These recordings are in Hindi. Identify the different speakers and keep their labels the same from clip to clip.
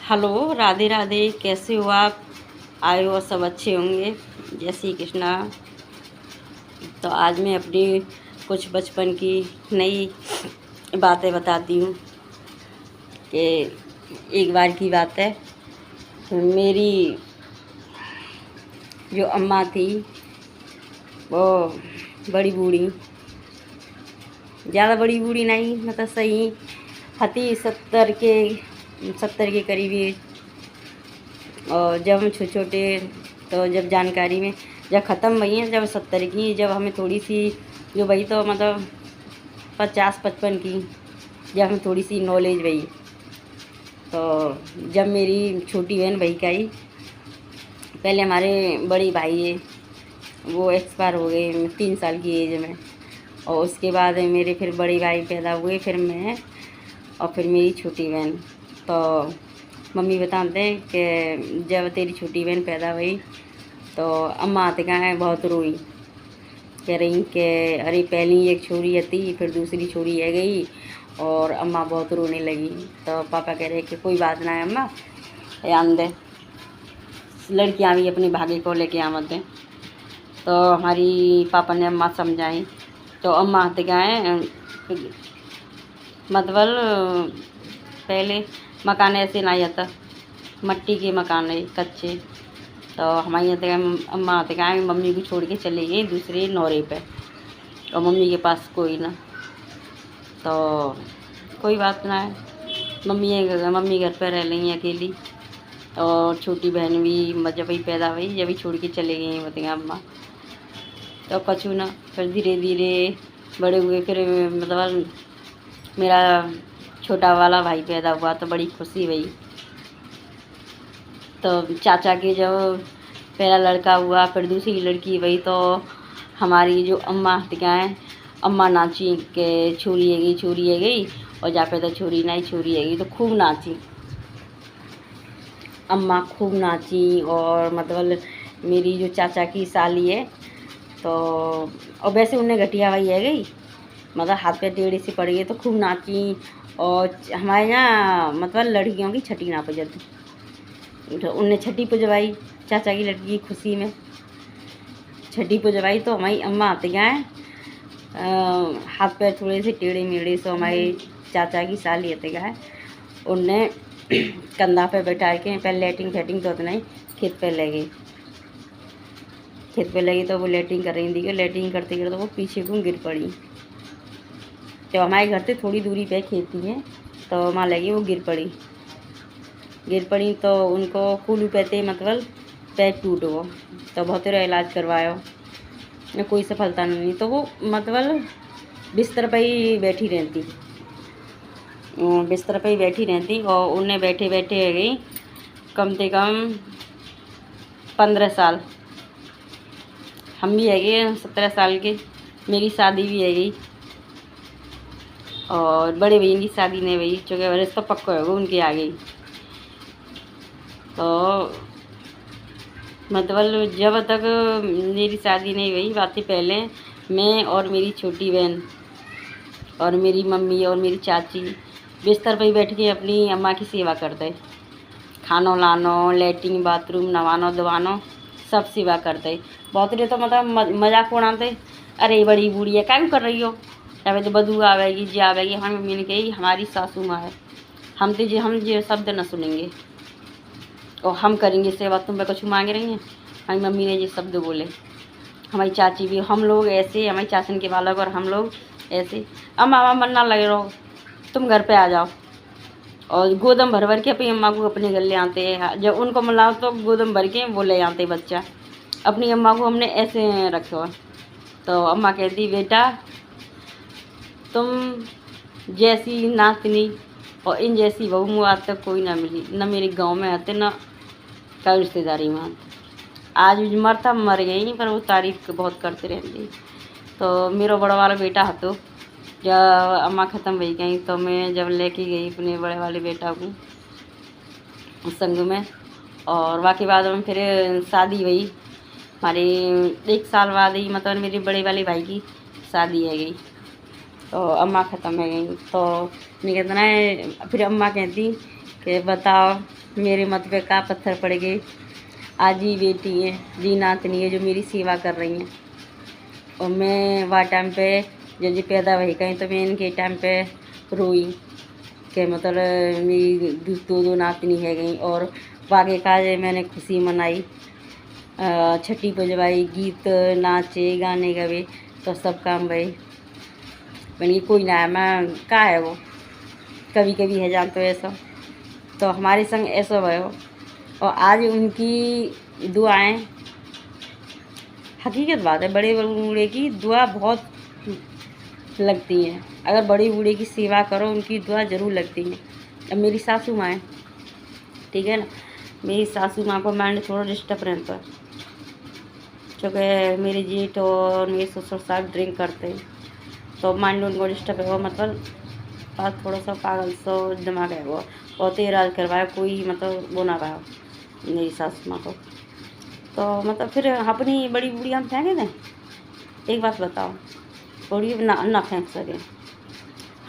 Speaker 1: हेलो, राधे राधे। कैसे हो आप? आए हो सब अच्छे होंगे। जय श्री कृष्णा। तो आज मैं अपनी कुछ बचपन की नई बातें बताती हूँ कि एक बार की बात है। मेरी जो अम्मा थी वो बड़ी बूढ़ी, ज़्यादा बड़ी बूढ़ी नहीं, मतलब सही हती 70 के करीब ही। और जब हम छोटे छोटे, तो जब जानकारी में जब ख़त्म भई हैं, जब 70 की, जब हमें थोड़ी सी जो भई, तो मतलब 50-55 की, जब हमें थोड़ी सी नॉलेज भई, तो जब मेरी छोटी बहन भई का ही, पहले हमारे बड़े भाई है वो एक्सपायर हो गए 3 साल की एज में। और उसके बाद मेरे फिर बड़े भाई पैदा हुए, फिर मैं, और फिर मेरी छोटी बहन। तो मम्मी बताते हैं कि जब तेरी छोटी बहन पैदा हुई तो अम्मा आते कहाँ बहुत रोई, कह रही कि अरे पहली एक छोरी थी, फिर दूसरी छोरी है गई, और अम्मा बहुत रोने लगी। तो पापा कह रहे कि कोई बात ना है अम्मा, ध्यान दे, लड़कियाँ भी अपने भाग्य को लेके आमत हैं। तो हमारी पापा ने अम्मा समझाई। तो अम्मा आते गए, मतलब पहले मकान ऐसे नहीं आता, मट्टी के मकान है कच्चे। तो हमारे यहाँ अम्मा आते गए, मम्मी को छोड़ के चले गई दूसरे नौरे पे, और मम्मी के पास कोई ना। तो कोई बात ना है, मम्मी घर पर रह रही अकेली, और छोटी बहन भी जब ही पैदा हुई, जब ही छोड़ के चले गई बताएंगे अम्मा। तो कछु ना, फिर धीरे धीरे बड़े हुए, फिर मतलब मेरा छोटा वाला भाई पैदा हुआ तो बड़ी खुशी हुई। तो चाचा के जब पहला लड़का हुआ, फिर दूसरी लड़की हुई, तो हमारी जो अम्मा हैं, अम्मा नाची के छोरी है गई, और जा पे तो छोरी नहीं, छोरी है गई, तो खूब नाची अम्मा, खूब नाची। और मतलब मेरी जो चाचा की साली है, तो और वैसे उन्हें घटिया हुई है गई, मतलब हाथ पे टेढ़े से पड़ गए, तो खूब नाची। और हमारे यहाँ मतलब लड़कियों की छठी ना पूजती, तो उनने छठी पुजवाई, चाचा की लड़की की खुशी में छठी पुजवाई। तो हमारी अम्मा आते गए, हाथ पैर थोड़े से टेढ़े मेढ़े, सो हमारे चाचा की साली आते गए, उनने कंधा पे बैठा के पहले लेटिंग फेटिंग तो नहीं, खेत पे ले गई। खेत पे लगी तो वो लेटिंग कर रही थी, लेटिंग करते करते वो पीछे को गिर पड़ी। जब हमारे घर से थोड़ी दूरी पे खेती है, तो वहाँ लगी वो गिर पड़ी। तो उनको फूल पैते मतलब पैर टूट गो, तो बहुत तेरा इलाज करवाया, कोई सफलता नहीं। तो वो मतलब बिस्तर पे ही बैठी रहती, और उन्हें बैठे बैठे है गई कम से कम 15 साल। हम भी है गए 17 साल के, मेरी शादी भी है गई, और बड़े बहन की शादी नहीं हुई, चूँकि रिश्ता पक्का होगा उनके आ गई। तो मतलब जब तक मेरी शादी नहीं हुई, बातें पहले मैं और मेरी छोटी बहन और मेरी मम्मी और मेरी चाची बिस्तर पर ही बैठ के अपनी अम्मा की सेवा करते, खानो लानो, लेटरिन बाथरूम, नवानो धवानो, सब सेवा करते। बहुत रे तो मतलब मजाक उड़ाते, अरे बड़ी बूढ़ी है क्या कर रही हो, अरे तो बदू आवेगी जी आवेगी। हम मम्मी ने कही हमारी सासू माँ है, हम ये शब्द न सुनेंगे, और हम करेंगे सेवा, तुम पे कुछ मांग रही हैं। हमारी मम्मी ने ये शब्द बोले। हमारी चाची भी, हम लोग ऐसे, हमारी चाचन के बालक और हम लोग ऐसे, अम्मा मन ना लगे रहो, तुम घर पे आ जाओ। और गोदम भर भर के अपनी अम्मा को अपने घर ले आते हैं, जब उनको मिलाओ तो गोदम भर के वो ले आते बच्चा। अपनी अम्मा को हमने ऐसे रखा। तो अम्मा कहती बेटा तुम जैसी नातनी और इन जैसी बहू मुझे आज तक कोई ना मिली, न मेरे गांव में आते न का रिश्तेदारी में आते। आज मरता मर गई, पर वो तारीफ बहुत करते रहती। तो मेरा बड़ा वाला बेटा हतो, जब अम्मा ख़त्म हो गई, तो मैं जब लेके गई अपने बड़े वाले बेटा को संग में, और बाकी बाद में फिर शादी हुई हमारे 1 साल बाद ही, मतलब मेरे बड़े वाले भाई की शादी है गई, तो अम्मा ख़त्म हो गई। तो मैं कहता ना, फिर अम्मा कहती कि बताओ मेरे मत पे का पत्थर पड़ गए। आज ही बेटी है जी नातनी है जो मेरी सेवा कर रही हैं, और मैं वह टाइम पे जब जी पैदा वही कहीं तो मैं इनके टाइम पे रोई कि मतलब मेरी दो नातनी है गई, और बाकी का मैंने खुशी मनाई, छठी बजवाई, गीत नाचे गाने गए, तो सब काम भाई मैंने कोई ना है मैं का है वो कभी कभी है जान तो ऐसा, तो हमारे संग ऐसा भयो। और आज उनकी दुआएं, हकीकत बात है, बड़े बूढ़े की दुआ बहुत लगती हैं। अगर बड़े बूढ़े की सेवा करो उनकी दुआ ज़रूर लगती है। अब मेरी सासू माँ है, ठीक है ना, मेरी सासू माँ को माइंड थोड़ा डिस्टर्ब रहता है, क्योंकि मेरे जेठ और मेरे ससुर साहब ड्रिंक करते हैं, तो माइंड उनको डिस्टर्ब है वो, मतलब बात थोड़ा सा पागल सा दिमाग है वो, और इलाज करवाया कोई मतलब वो ना पाया मेरी सासू माँ को, तो मतलब फिर अपनी बड़ी बूढ़ी हम फेंके दें। एक बात बताओ, बूढ़ी ना फेंक सके।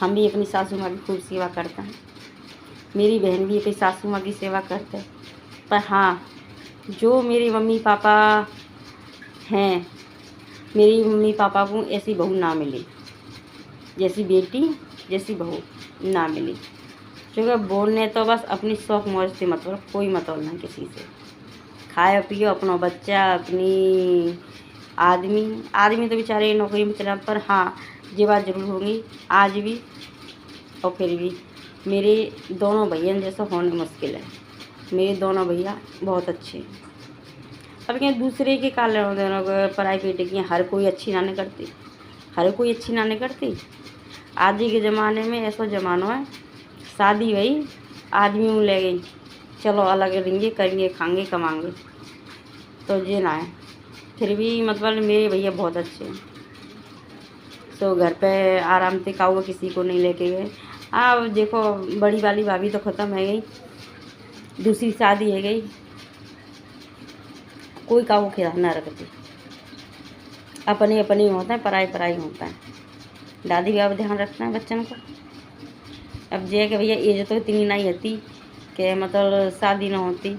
Speaker 1: हम भी अपनी सासू माँ की खूब सेवा करते हैं, मेरी बहन भी अपनी सासू माँ की सेवा करते हैं, पर हाँ जो मेरे मम्मी पापा हैं, मेरी मम्मी पापा को ऐसी बहू ना मिली, जैसी बेटी जैसी बहू ना मिली, क्योंकि बोलने तो बस अपनी शौक मौज से मतलब कोई मतलब नहीं किसी से, खाए पियो अपना बच्चा अपनी आदमी तो बेचारे नौकरी में चला, पर हाँ ये बात जरूर होगी आज भी और फिर भी मेरे दोनों भैया जैसा होना मुश्किल है। मेरे दोनों भैया बहुत अच्छे हैं। अब क्या दूसरे के कारण दोनों प्राइवेट की हर कोई अच्छी ना करती, हर कोई अच्छी ना करती। आज के ज़माने में ऐसा ज़माना है, शादी भई आदमी में ले गई, चलो अलग रहेंगे करेंगे खाएंगे कमाएंगे, तो ये ना है। फिर भी मतलब मेरे भैया बहुत अच्छे हैं, तो घर पे आराम से काऊ किसी को नहीं लेके गए। अब देखो बड़ी वाली भाभी तो ख़त्म है गई, दूसरी शादी है गई, कोई काऊ ख्याल ना रखती, अपने अपने होता है, पराई पराई होता है। दादी बाबा ध्यान रखना है बच्चन को। अब जे कि भैया एज तो इतनी नहीं होती कि मतलब शादी ना होती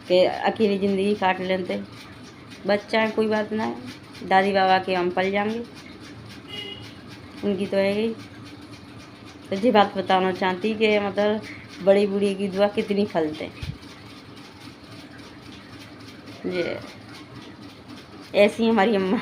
Speaker 1: कि अकेली ज़िंदगी काट लेते, बच्चा है कोई बात ना है, दादी बाबा के हम पल जाएंगे, उनकी तो है गई। तो ये बात बताना चाहती कि मतलब बड़ी बूढ़ी की दुआ कितनी फलते, ये ऐसी हमारी अम्मा।